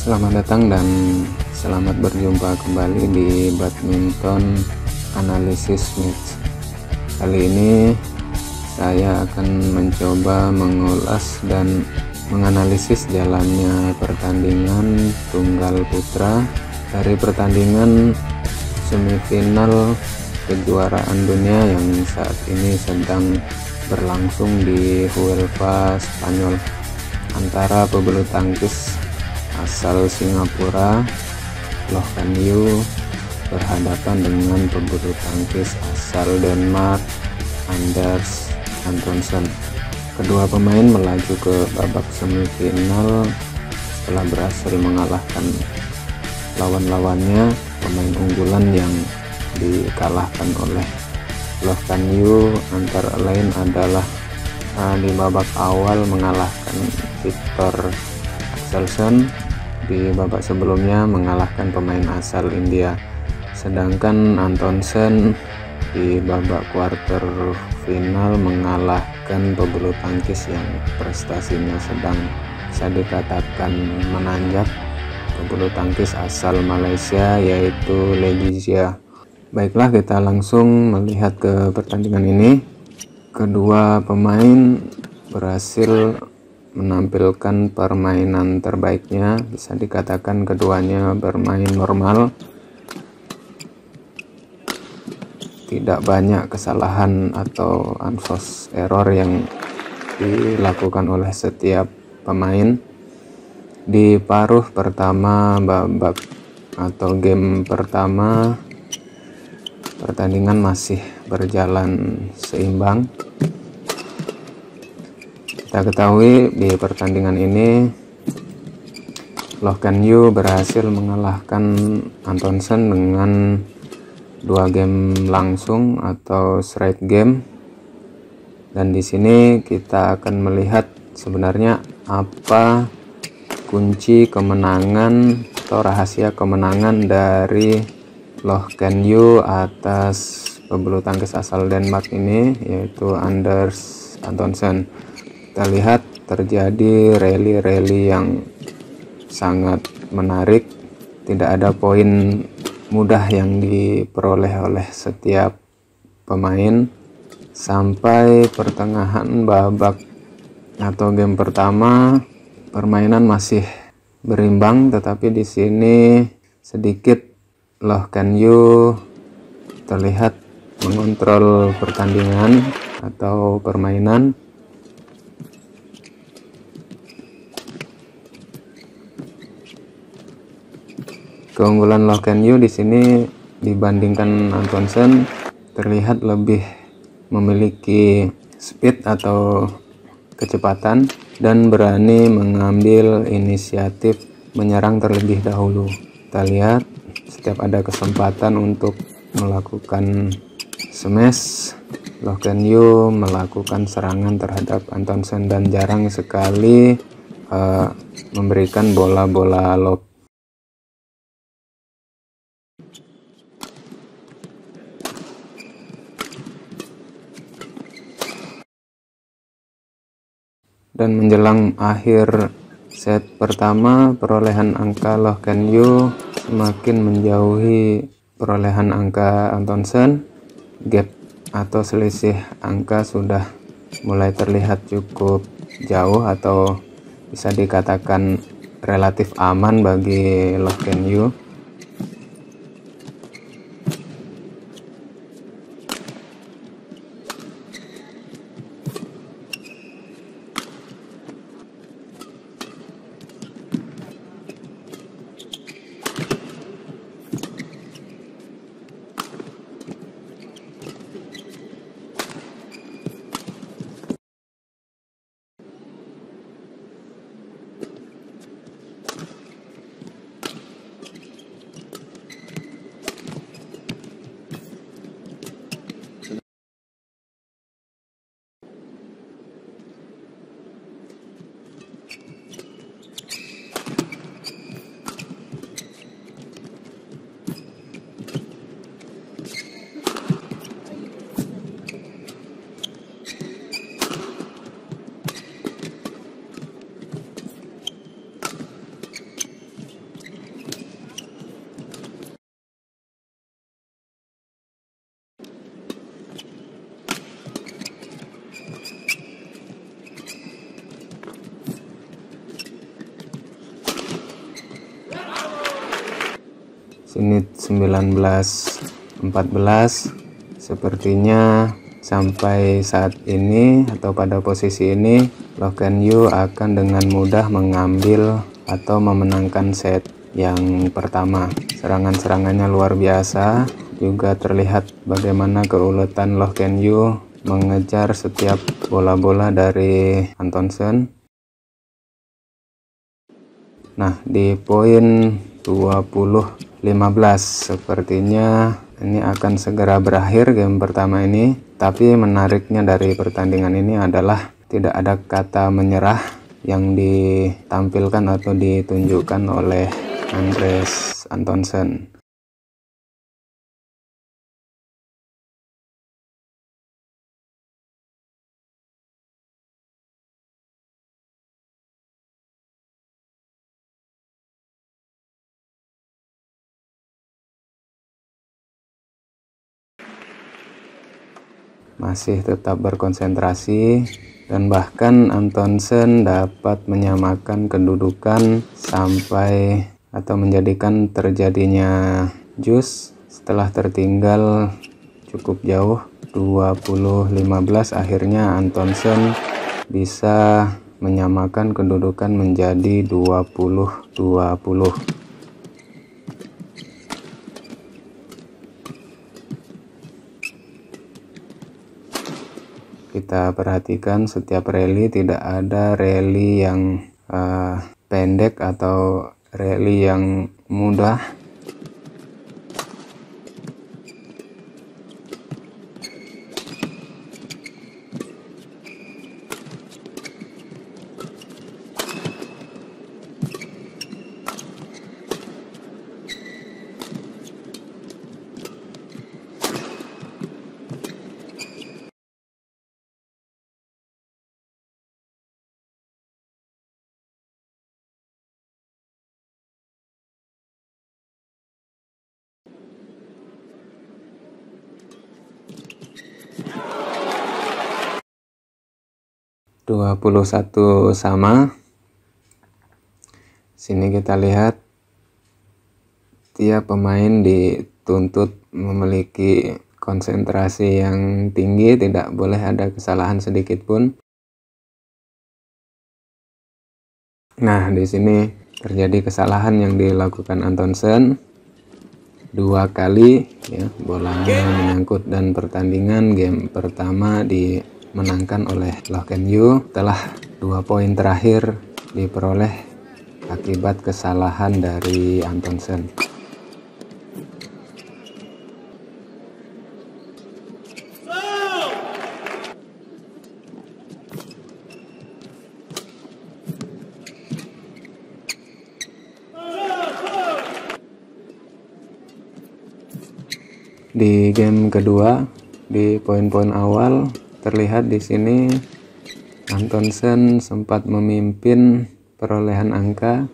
Selamat datang dan selamat berjumpa kembali di Badminton Analysis Match. Kali ini saya akan mencoba mengulas dan menganalisis jalannya pertandingan tunggal putra dari pertandingan semifinal kejuaraan dunia yang saat ini sedang berlangsung di Huelva, Spanyol, antara pebulu tangkis asal Singapura Loh Kan Yew berhadapan dengan pebulu tangkis asal Denmark Anders Antonsen. Kedua pemain melaju ke babak semifinal setelah berhasil mengalahkan lawan-lawannya, pemain unggulan yang dikalahkan oleh Loh Kan Yew antara lain adalah di babak awal mengalahkan Viktor Axelsen, di babak sebelumnya mengalahkan pemain asal India, sedangkan Antonsen di babak quarter final mengalahkan pebulu tangkis yang prestasinya sedang bisa dikatakan menanjak, pebulu tangkis asal Malaysia yaitu Lee Jia. Baiklah, kita langsung melihat ke pertandingan ini. Kedua pemain berhasil menampilkan permainan terbaiknya, bisa dikatakan keduanya bermain normal, tidak banyak kesalahan atau unforced error yang dilakukan oleh setiap pemain. Di paruh pertama babak atau game pertama, pertandingan masih berjalan seimbang. Kita ketahui di pertandingan ini Loh Kan Yew berhasil mengalahkan Antonsen dengan 2 game langsung atau straight game, dan di sini kita akan melihat sebenarnya apa kunci kemenangan atau rahasia kemenangan dari Loh Kan Yew atas pebulu tangkis asal Denmark ini, yaitu Anders Antonsen. Kita lihat terjadi rally yang sangat menarik, tidak ada poin mudah yang diperoleh oleh setiap pemain sampai pertengahan babak atau game pertama. Permainan masih berimbang, tetapi di sini sedikit Loh Kan Yew terlihat mengontrol pertandingan atau permainan. Keunggulan Loh Kan Yew di sini dibandingkan Antonsen terlihat lebih memiliki speed atau kecepatan dan berani mengambil inisiatif menyerang terlebih dahulu. Kita lihat setiap ada kesempatan untuk melakukan smash, Loh Kan Yew melakukan serangan terhadap Antonsen dan jarang sekali memberikan bola-bola lob. Dan menjelang akhir set pertama, perolehan angka Loh Kan Yew semakin menjauhi perolehan angka Antonsen. Gap atau selisih angka sudah mulai terlihat cukup jauh atau bisa dikatakan relatif aman bagi Loh Kan Yew. Sini 19-14. Sepertinya sampai saat ini atau pada posisi ini Loh Can You akan dengan mudah mengambil atau memenangkan set yang pertama. Serangan-serangannya luar biasa, juga terlihat bagaimana keuletan Loh Can You mengejar setiap bola-bola dari Antonsen. Nah, di poin 20-15 sepertinya ini akan segera berakhir game pertama ini. Tapi menariknya dari pertandingan ini adalah tidak ada kata menyerah yang ditampilkan atau ditunjukkan oleh Andres Antonsen. Masih tetap berkonsentrasi, dan bahkan Antonsen dapat menyamakan kedudukan sampai atau menjadikan terjadinya jus setelah tertinggal cukup jauh 20-15. Akhirnya Antonsen bisa menyamakan kedudukan menjadi 20-20. Kita perhatikan setiap rally tidak ada rally yang pendek atau rally yang mudah. Dua 21 sama. Sini kita lihat tiap pemain dituntut memiliki konsentrasi yang tinggi, tidak boleh ada kesalahan sedikit pun. Nah, di sini terjadi kesalahan yang dilakukan Antonsen 2 kali ya, bolanya menyangkut, dan pertandingan game pertama dimenangkan oleh Loh Can You setelah 2 poin terakhir diperoleh akibat kesalahan dari Antonsen. Di game kedua, di poin-poin awal terlihat di sini Antonsen sempat memimpin perolehan angka.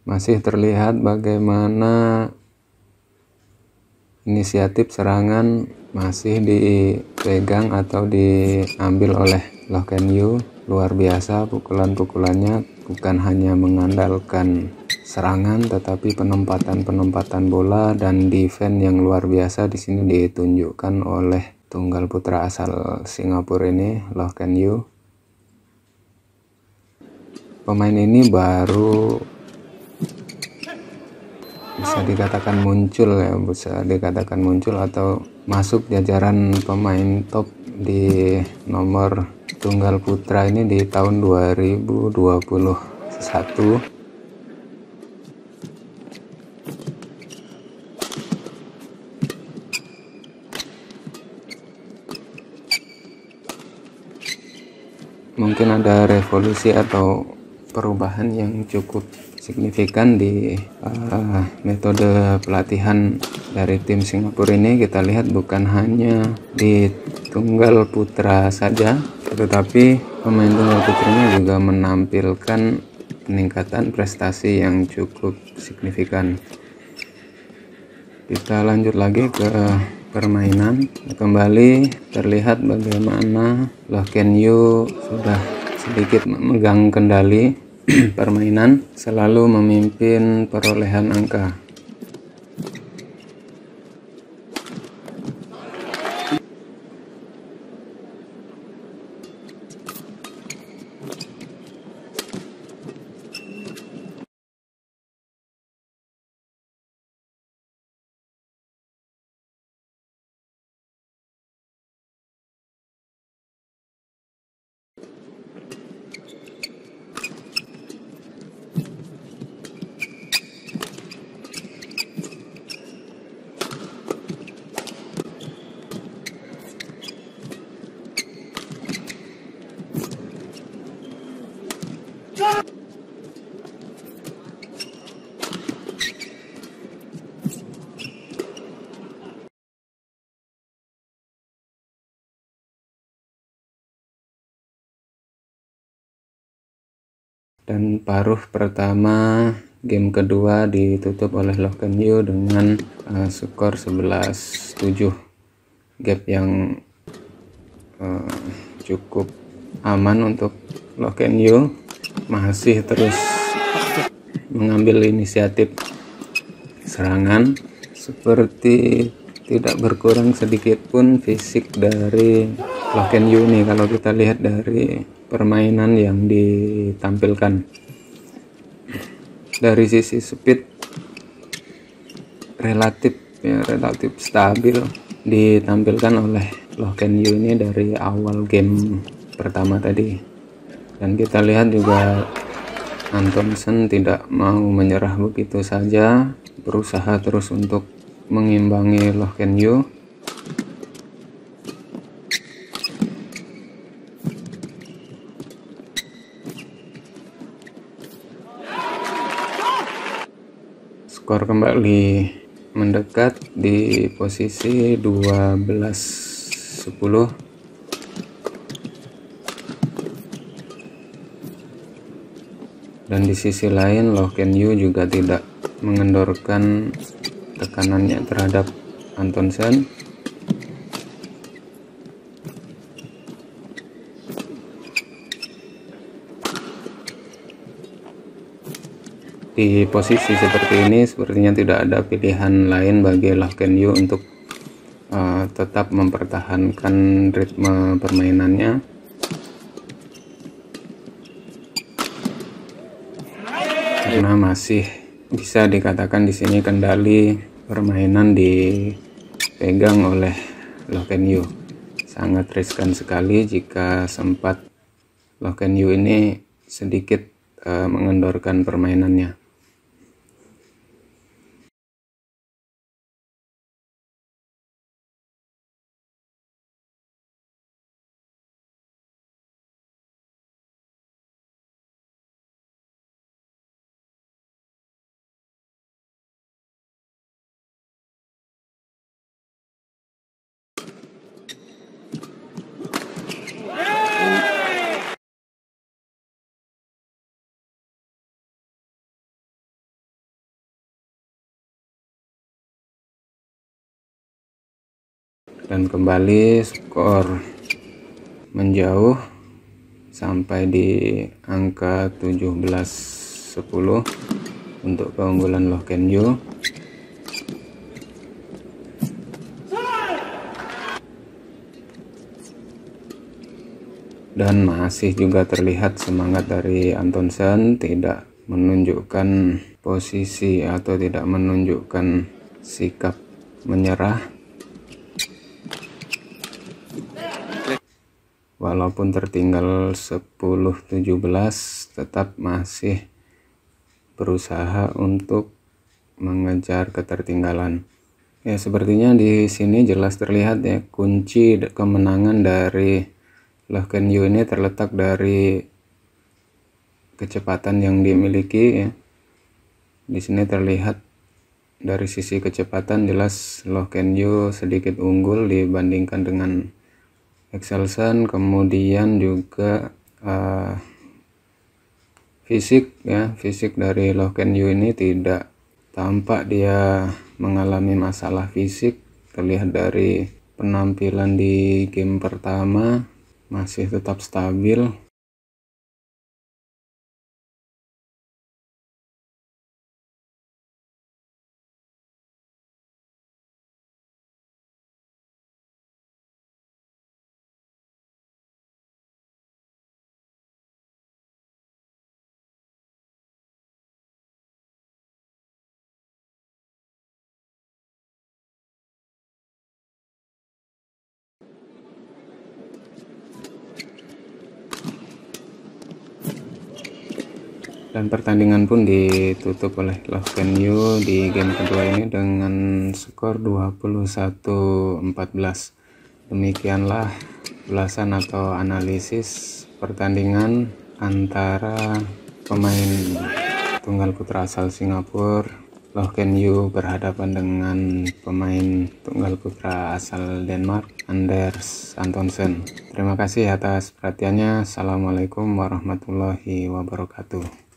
Masih terlihat bagaimana inisiatif serangan masih dipegang atau diambil oleh Loh Can You. Luar biasa pukulan-pukulannya, bukan hanya mengandalkan serangan tetapi penempatan bola dan defense yang luar biasa di sini ditunjukkan oleh tunggal putra asal Singapura ini, Loh Can You. Pemain ini baru bisa dikatakan muncul atau masuk jajaran pemain top di nomor tunggal putra ini di tahun 2021. Mungkin ada revolusi atau perubahan yang cukup signifikan di metode pelatihan dari tim Singapura ini. Kita lihat bukan hanya di tunggal putra saja, tetapi pemain tunggal putranya juga menampilkan peningkatan prestasi yang cukup signifikan. Kita lanjut lagi ke permainan. Kembali terlihat bagaimana Loh Ken Yu sudah sedikit memegang kendali permainan, selalu memimpin perolehan angka. Dan paruh pertama game kedua ditutup oleh Loh Ken Yu dengan skor 11-7. Gap yang cukup aman untuk Loh Ken Yu, masih terus mengambil inisiatif serangan, seperti tidak berkurang sedikit pun fisik dari Loh Ken Yu ini kalau kita lihat dari permainan yang ditampilkan. Dari sisi speed relatif stabil ditampilkan oleh Loh Ken Yu ini dari awal game pertama tadi. Dan kita lihat juga Antonsen tidak mau menyerah begitu saja, berusaha terus untuk mengimbangi Loh Ken Yu. Skor kembali mendekat di posisi 12-10. Dan di sisi lain Loh Ken Yu juga tidak mengendorkan tekanannya terhadap Antonsen. Di posisi seperti ini sepertinya tidak ada pilihan lain bagi Loh Ken Yu untuk tetap mempertahankan ritme permainannya. Karena masih bisa dikatakan di sini kendali permainan dipegang oleh Loh Ken Yu. Sangat riskan sekali jika sempat Loh Ken Yu ini sedikit mengendorkan permainannya. Dan kembali skor menjauh sampai di angka 17-10 untuk keunggulan Loh Ken Yu. Dan masih juga terlihat semangat dari Antonsen, tidak menunjukkan posisi atau tidak menunjukkan sikap menyerah. Walaupun tertinggal 10-17, tetap masih berusaha untuk mengejar ketertinggalan. Ya, sepertinya di sini jelas terlihat ya, kunci kemenangan dari Loh Ken Yu ini terletak dari kecepatan yang dimiliki ya. Di sini terlihat dari sisi kecepatan jelas Loh Ken Yu sedikit unggul dibandingkan dengan Excelsen. Kemudian juga fisik ya, fisik dari Loh Ken Yu ini tidak tampak dia mengalami masalah fisik terlihat dari penampilan di game pertama masih tetap stabil. Dan pertandingan pun ditutup oleh Love Can You di game kedua ini dengan skor 21-14. Demikianlah ulasan atau analisis pertandingan antara pemain tunggal putra asal Singapura Loh Can You berhadapan dengan pemain tunggal putra asal Denmark Anders Antonsen. Terima kasih atas perhatiannya. Assalamualaikum warahmatullahi wabarakatuh.